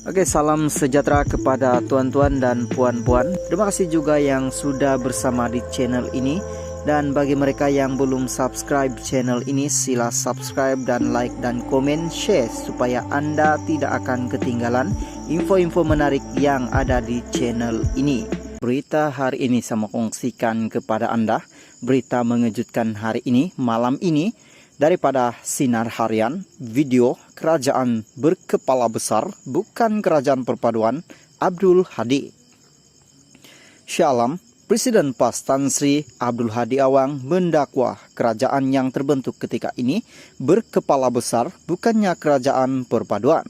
Oke, salam sejahtera kepada tuan-tuan dan puan-puan. Terima kasih juga yang sudah bersama di channel ini. Dan bagi mereka yang belum subscribe channel ini, sila subscribe dan like dan komen, share supaya Anda tidak akan ketinggalan info-info menarik yang ada di channel ini. Berita hari ini saya mau kongsikan kepada Anda. Berita mengejutkan hari ini, malam ini, daripada Sinar Harian, video kerajaan berkepala besar, bukan kerajaan perpaduan, Abdul Hadi. Shalom. Presiden PAS Tan Sri Abdul Hadi Awang mendakwa kerajaan yang terbentuk ketika ini berkepala besar, bukannya kerajaan perpaduan.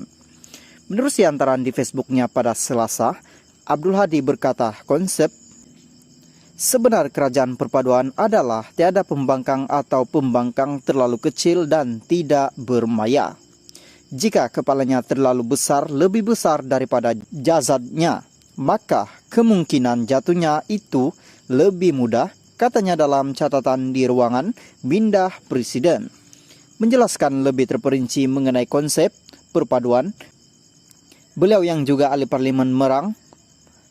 Menurut siantaran di Facebooknya pada Selasa, Abdul Hadi berkata konsep sebenar kerajaan perpaduan adalah tiada pembangkang atau pembangkang terlalu kecil dan tidak bermaya. Jika kepalanya terlalu besar, lebih besar daripada jasadnya, maka kemungkinan jatuhnya itu lebih mudah, katanya dalam catatan di ruangan Mindah Presiden. Menjelaskan lebih terperinci mengenai konsep perpaduan, beliau yang juga ahli parlimen Merang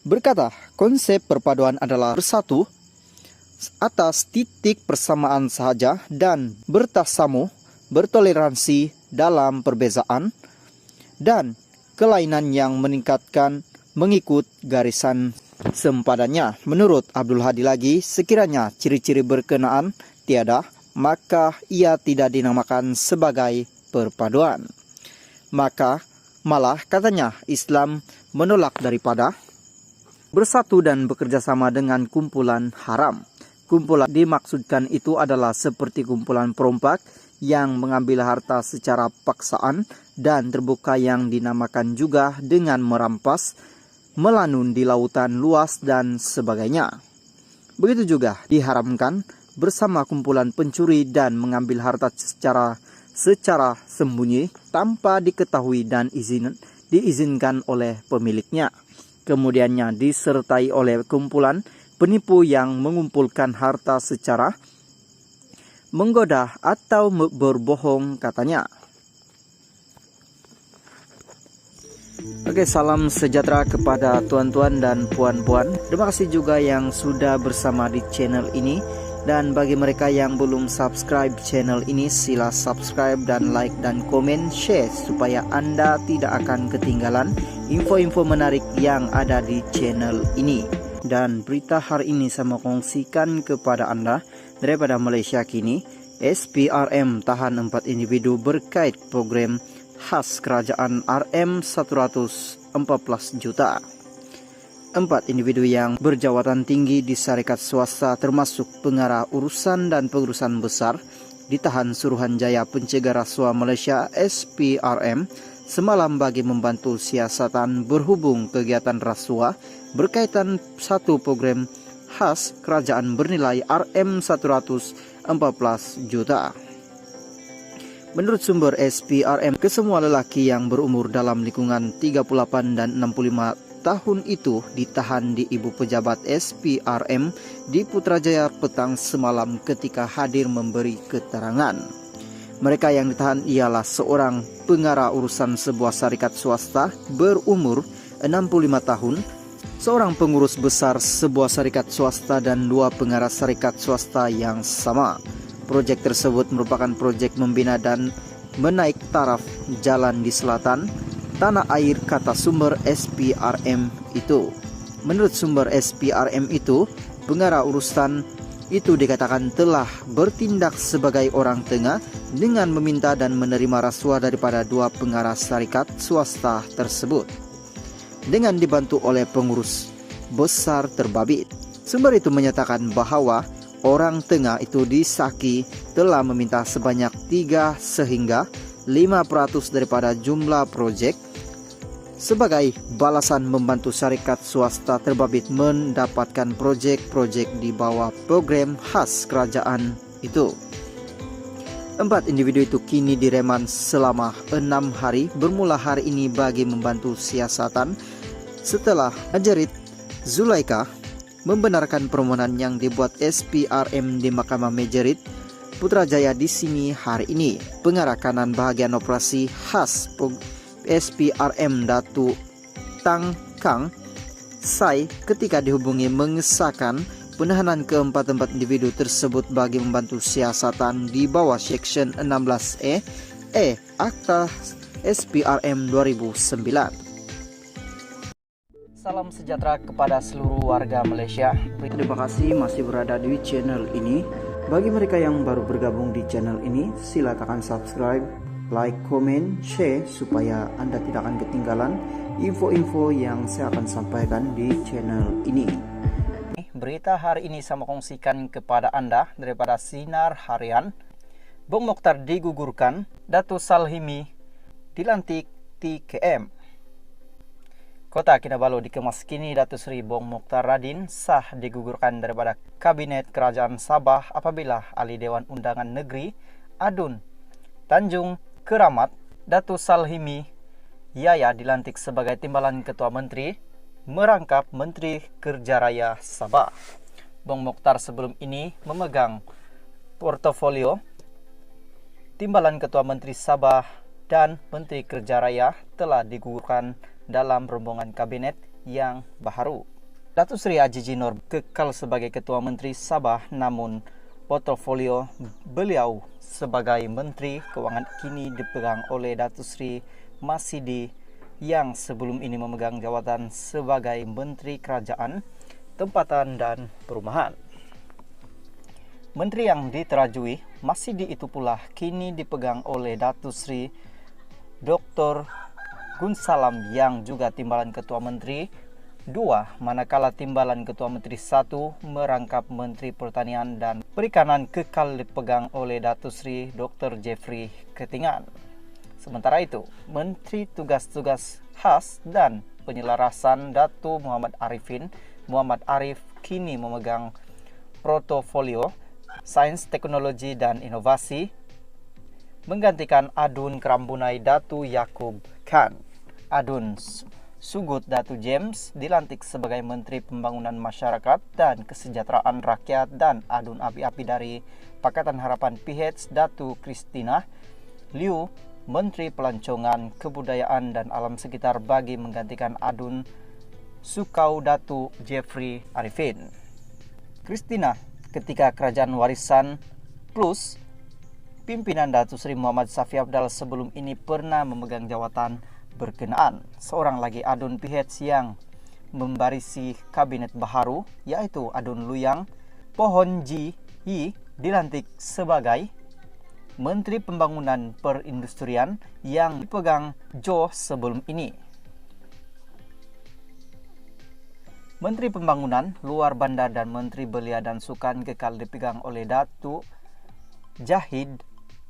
berkata konsep perpaduan adalah bersatu atas titik persamaan sahaja dan bertasamuh, bertoleransi dalam perbezaan dan kelainan yang meningkatkan mengikut garisan sempadannya. Menurut Abdul Hadi lagi, sekiranya ciri-ciri berkenaan tiada, maka ia tidak dinamakan sebagai perpaduan. Maka malah katanya Islam menolak daripada bersatu dan bekerja sama dengan kumpulan haram. Kumpulan dimaksudkan itu adalah seperti kumpulan perompak yang mengambil harta secara paksaan dan terbuka yang dinamakan juga dengan merampas, melanun di lautan luas dan sebagainya. Begitu juga diharamkan bersama kumpulan pencuri dan mengambil harta secara sembunyi tanpa diketahui dan diizinkan oleh pemiliknya. Kemudiannya disertai oleh kumpulan penipu yang mengumpulkan harta secara menggoda atau berbohong, katanya. Oke, salam sejahtera kepada tuan-tuan dan puan-puan. Terima kasih juga yang sudah bersama di channel ini. Dan bagi mereka yang belum subscribe channel ini, sila subscribe dan like dan komen, share supaya Anda tidak akan ketinggalan info-info menarik yang ada di channel ini. Dan berita hari ini saya mau kongsikan kepada Anda daripada Malaysia kini. SPRM tahan 4 individu berkait program khas kerajaan RM 114 juta. 4 individu yang berjawatan tinggi di syarikat swasta termasuk pengarah urusan dan pengurusan besar ditahan Suruhanjaya Pencegah Rasuah Malaysia SPRM semalam bagi membantu siasatan berhubung kegiatan rasuah berkaitan satu program khas kerajaan bernilai RM 114 juta. Menurut sumber SPRM, kesemua lelaki yang berumur dalam lingkungan 38 dan 65 tahun itu ditahan di Ibu Pejabat SPRM di Putrajaya petang semalam ketika hadir memberi keterangan. Mereka yang ditahan ialah seorang pengarah urusan sebuah syarikat swasta berumur 65 tahun, seorang pengurus besar sebuah syarikat swasta dan 2 pengarah syarikat swasta yang sama. Proyek tersebut merupakan proyek membina dan menaik taraf jalan di selatan tanah air, kata sumber SPRM itu. Menurut sumber SPRM itu, pengarah urusan itu dikatakan telah bertindak sebagai orang tengah dengan meminta dan menerima rasuah daripada 2 pengarah syarikat swasta tersebut dengan dibantu oleh pengurus besar terbabit. Sumber itu menyatakan bahwa orang tengah itu disaki telah meminta sebanyak 3 sehingga 5% daripada jumlah proyek sebagai balasan membantu syarikat swasta terbabit mendapatkan proyek-proyek di bawah program khas kerajaan itu. 4 individu itu kini direman selama 6 hari bermula hari ini bagi membantu siasatan setelah Majerit Zulaika membenarkan permohonan yang dibuat SPRM di Mahkamah Majerit Putrajaya di sini hari ini. Pengarah kanan bahagian operasi khas SPRM Datu Tang Kang Sai ketika dihubungi mengesahkan penahanan keempat individu tersebut bagi membantu siasatan di bawah Section 16E Akta SPRM 2009. Salam sejahtera kepada seluruh warga Malaysia. Terima kasih masih berada di channel ini. Bagi mereka yang baru bergabung di channel ini, silakan subscribe, like, komen, share supaya Anda tidak akan ketinggalan info-info yang saya akan sampaikan di channel ini. Berita hari ini saya mau kongsikan kepada Anda daripada Sinar Harian. Bung Mokhtar digugurkan, Datuk Salhimi dilantik TKM. Kota Kinabalu dikemas kini Datuk Seri Bong Mokhtar Radin sah digugurkan daripada Kabinet Kerajaan Sabah apabila Ahli Dewan Undangan Negeri Adun Tanjung Keramat Datuk Salhimi Yaya dilantik sebagai Timbalan Ketua Menteri merangkap Menteri Kerja Raya Sabah. Bong Mokhtar sebelum ini memegang portofolio Timbalan Ketua Menteri Sabah dan Menteri Kerja Raya telah digugurkan dalam rombongan kabinet yang baharu. Datuk Seri Ajiji Nur kekal sebagai Ketua Menteri Sabah, namun portofolio beliau sebagai Menteri Kewangan kini dipegang oleh Datuk Seri Masidi yang sebelum ini memegang jawatan sebagai Menteri Kerajaan, Tempatan dan Perumahan. Menteri yang diterajui Masidi itu pula kini dipegang oleh Datuk Seri Dr. Gun Salam yang juga Timbalan Ketua Menteri 2, manakala Timbalan Ketua Menteri 1 merangkap Menteri Pertanian dan Perikanan kekal dipegang oleh Datuk Seri Dr. Jeffrey Ketingan. Sementara itu, Menteri Tugas-Tugas Khas dan Penyelarasan Datuk Muhammad Arif kini memegang portofolio Sains, Teknologi dan Inovasi menggantikan Adun Kerambunai Datu Yaakob Khan. Adun Sugut Datu James dilantik sebagai Menteri Pembangunan Masyarakat dan Kesejahteraan Rakyat dan Adun Api-Api dari Pakatan Harapan PH Datu Christina Liu Menteri Pelancongan, Kebudayaan dan Alam Sekitar bagi menggantikan Adun Sukau Datu Jeffrey Arifin. Christina ketika Kerajaan Warisan Plus pimpinan Datuk Seri Muhammad Safi Abdal sebelum ini pernah memegang jawatan berkenaan. Seorang lagi Adun PH yang membarisi kabinet baharu yaitu Adun Luyang Pohon Ji Yi dilantik sebagai Menteri Pembangunan Perindustrian yang dipegang Jo sebelum ini. Menteri Pembangunan Luar Bandar dan Menteri Belia dan Sukan kekal dipegang oleh Datuk Jahid